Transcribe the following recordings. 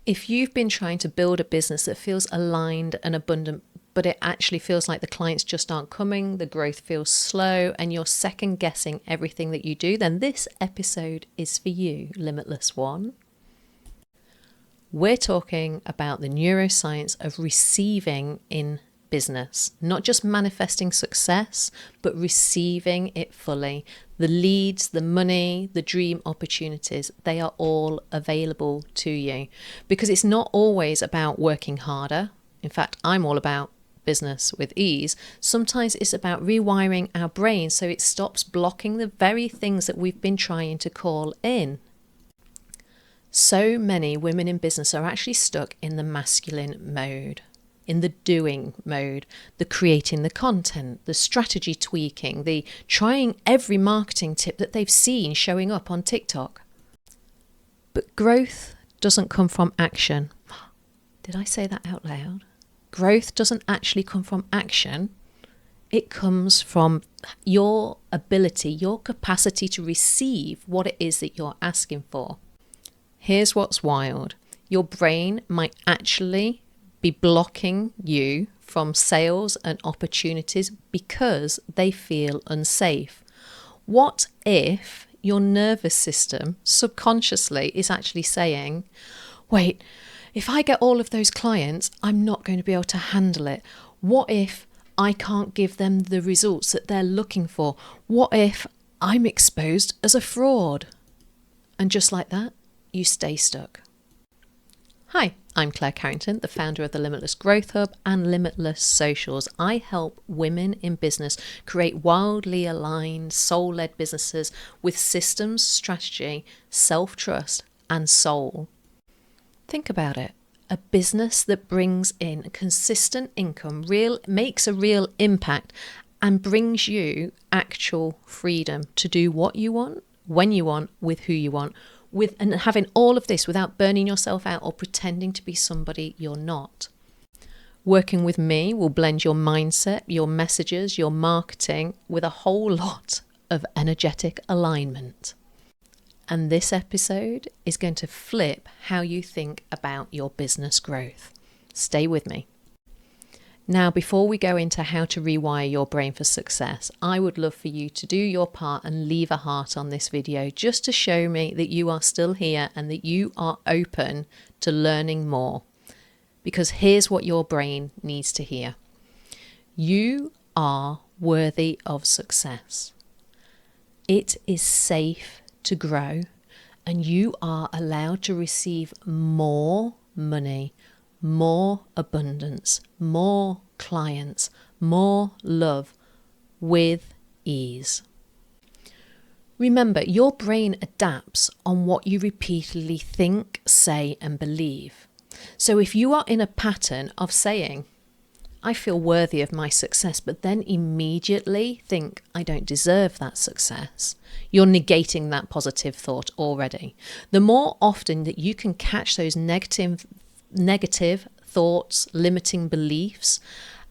If you've been trying to build a business that feels aligned and abundant, but it actually feels like the clients just aren't coming, the growth feels slow, and you're second guessing everything that you do, then this episode is for you, Limitless One. We're talking about the neuroscience of receiving in business, not just manifesting success, but receiving it fully. The leads, the money, the dream opportunities, they are all available to you, because it's not always about working harder. In fact, I'm all about business with ease. Sometimes it's about rewiring our brain so it stops blocking the very things that we've been trying to call in. So many women in business are actually stuck in the masculine mode, in the doing mode, the creating the content, the strategy tweaking, the trying every marketing tip that they've seen showing up on TikTok. But growth doesn't come from action. Did I say that out loud? Growth doesn't actually come from action. It comes from your ability, your capacity to receive what it is that you're asking for. Here's what's wild. Your brain might actually be blocking you from sales and opportunities because they feel unsafe. What if your nervous system subconsciously is actually saying, wait, if I get all of those clients, I'm not going to be able to handle it. What if I can't give them the results that they're looking for? What if I'm exposed as a fraud? And just like that, you stay stuck. Hi, I'm Claire Carrington, the founder of the Limitless Growth Hub and Limitless Socials. I help women in business create wildly aligned, soul-led businesses with systems, strategy, self-trust, and soul. Think about it. A business that brings in consistent income, makes a real impact, and brings you actual freedom to do what you want, when you want, with who you want, and having all of this without burning yourself out or pretending to be somebody you're not. Working with me will blend your mindset, your messages, your marketing with a whole lot of energetic alignment. And this episode is going to flip how you think about your business growth. Stay with me. Now, before we go into how to rewire your brain for success, I would love for you to do your part and leave a heart on this video just to show me that you are still here and that you are open to learning more. Because here's what your brain needs to hear. You are worthy of success. It is safe to grow, and you are allowed to receive more money, more abundance, more clients, more love with ease. Remember, your brain adapts on what you repeatedly think, say, and believe. So if you are in a pattern of saying, I feel worthy of my success, but then immediately think I don't deserve that success, you're negating that positive thought already. The more often that you can catch those negative thoughts, limiting beliefs,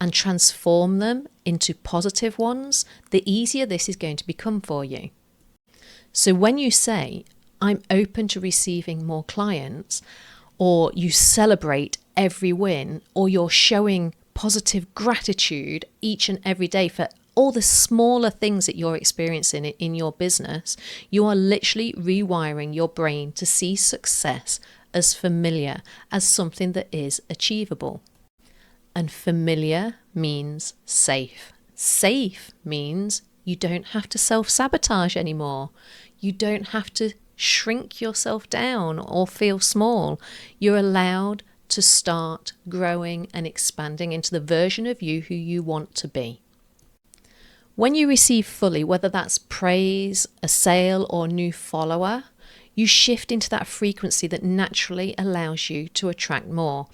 and transform them into positive ones, the easier this is going to become for you. So when you say, I'm open to receiving more clients, or you celebrate every win, or you're showing positive gratitude each and every day for all the smaller things that you're experiencing in your business, you are literally rewiring your brain to see success as familiar, as something that is achievable. And familiar means safe. Safe means you don't have to self-sabotage anymore. You don't have to shrink yourself down or feel small. You're allowed to start growing and expanding into the version of you who you want to be. When you receive fully, whether that's praise, a sale, or new follower, you shift into that frequency that naturally allows you to attract more.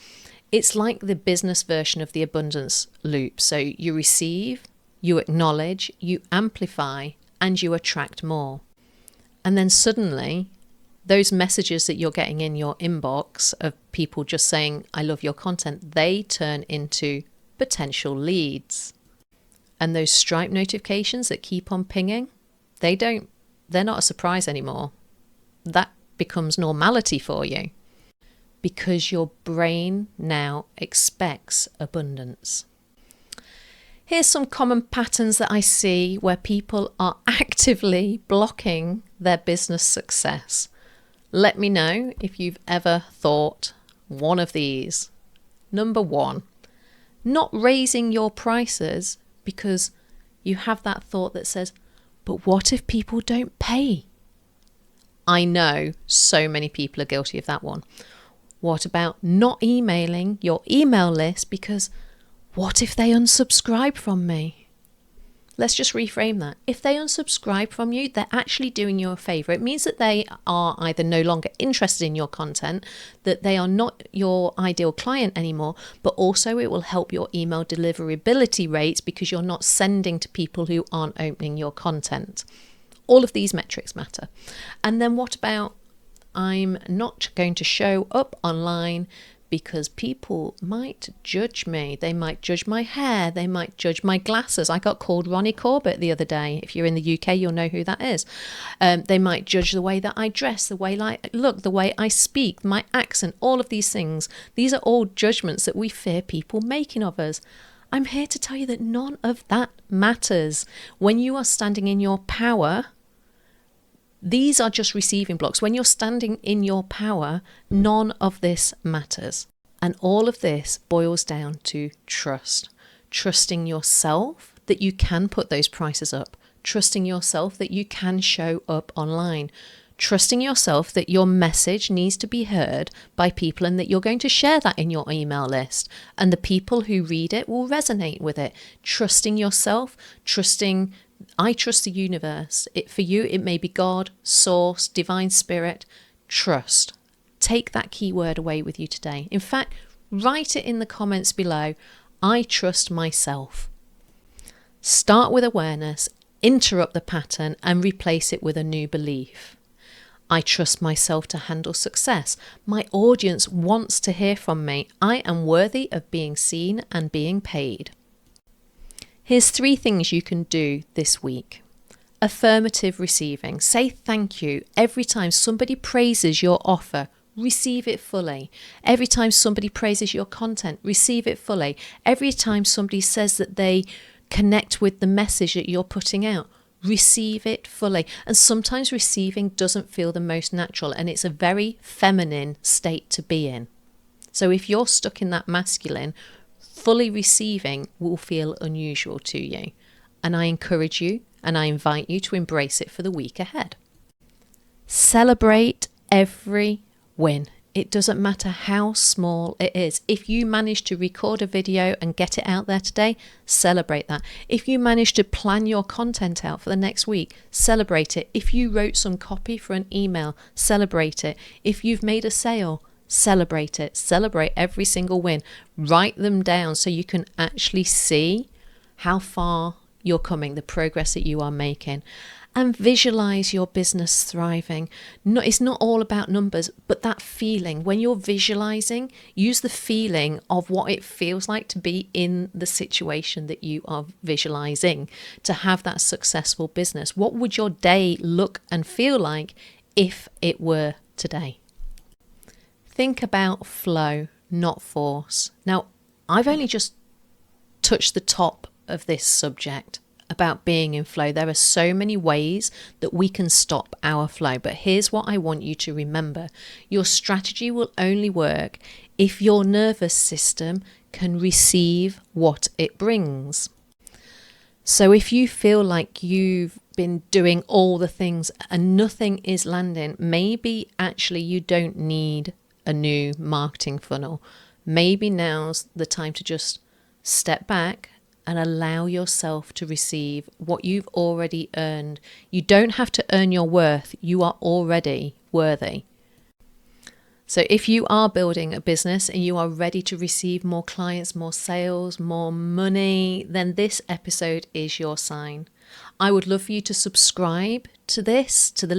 It's like the business version of the abundance loop. So you receive, you acknowledge, you amplify, and you attract more. And then suddenly, those messages that you're getting in your inbox of people just saying, I love your content, they turn into potential leads. And those Stripe notifications that keep on pinging, they're not a surprise anymore. That becomes normality for you. because your brain now expects abundance. Here's some common patterns that I see where people are actively blocking their business success. Let me know if you've ever thought one of these. Number 1, not raising your prices because you have that thought that says, but what if people don't pay? I know so many people are guilty of that one. What about not emailing your email list because what if they unsubscribe from me? Let's just reframe that. If they unsubscribe from you, they're actually doing you a favor. It means that they are either no longer interested in your content, that they are not your ideal client anymore, but also it will help your email deliverability rates because you're not sending to people who aren't opening your content. All of these metrics matter. And then what about, I'm not going to show up online because people might judge me. They might judge my hair. They might judge my glasses. I got called Ronnie Corbett the other day. If you're in the UK, you'll know who that is. They might judge the way that I dress, the way I look, the way I speak, my accent, all of these things. These are all judgments that we fear people making of us. I'm here to tell you that none of that matters. When you are standing in your power, these are just receiving blocks. When you're standing in your power, none of this matters. And all of this boils down to trust. Trusting yourself that you can put those prices up. Trusting yourself that you can show up online. Trusting yourself that your message needs to be heard by people and that you're going to share that in your email list. And the people who read it will resonate with it. Trusting yourself, I trust the universe. For you, it may be God, source, divine spirit. Trust. Take that keyword away with you today. In fact, write it in the comments below. I trust myself. Start with awareness, interrupt the pattern and replace it with a new belief. I trust myself to handle success. My audience wants to hear from me. I am worthy of being seen and being paid. Here's 3 things you can do this week. Affirmative receiving. Say thank you every time somebody praises your offer. Receive it fully. Every time somebody praises your content, receive it fully. Every time somebody says that they connect with the message that you're putting out, receive it fully. And sometimes receiving doesn't feel the most natural, and it's a very feminine state to be in. So if you're stuck in that masculine, fully receiving will feel unusual to you. And I encourage you and I invite you to embrace it for the week ahead. Celebrate every win. It doesn't matter how small it is. If you manage to record a video and get it out there today, celebrate that. If you manage to plan your content out for the next week, celebrate it. If you wrote some copy for an email, celebrate it. If you've made a sale, celebrate it. Celebrate every single win. Write them down so you can actually see how far you're coming, the progress that you are making. And visualize your business thriving. No, it's not all about numbers, but that feeling. When you're visualizing, use the feeling of what it feels like to be in the situation that you are visualizing to have that successful business. What would your day look and feel like if it were today? Think about flow, not force. Now, I've only just touched the top of this subject about being in flow. There are so many ways that we can stop our flow, but here's what I want you to remember. Your strategy will only work if your nervous system can receive what it brings. So if you feel like you've been doing all the things and nothing is landing, maybe actually you don't need a new marketing funnel. Maybe now's the time to just step back and allow yourself to receive what you've already earned. You don't have to earn your worth. You are already worthy. So if you are building a business and you are ready to receive more clients, more sales, more money, then this episode is your sign. I would love for you to subscribe to this, to the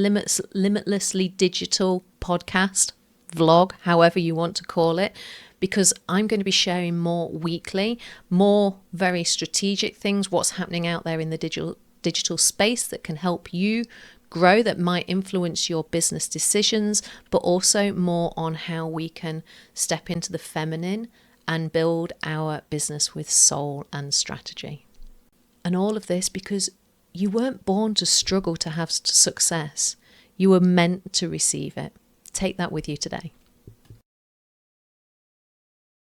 Limitlessly Digital podcast, vlog, however you want to call it, because I'm going to be sharing more weekly, more very strategic things, what's happening out there in the digital space that can help you grow that might influence your business decisions, but also more on how we can step into the feminine and build our business with soul and strategy. And all of this because you weren't born to struggle to have success. You were meant to receive it. Take that with you today.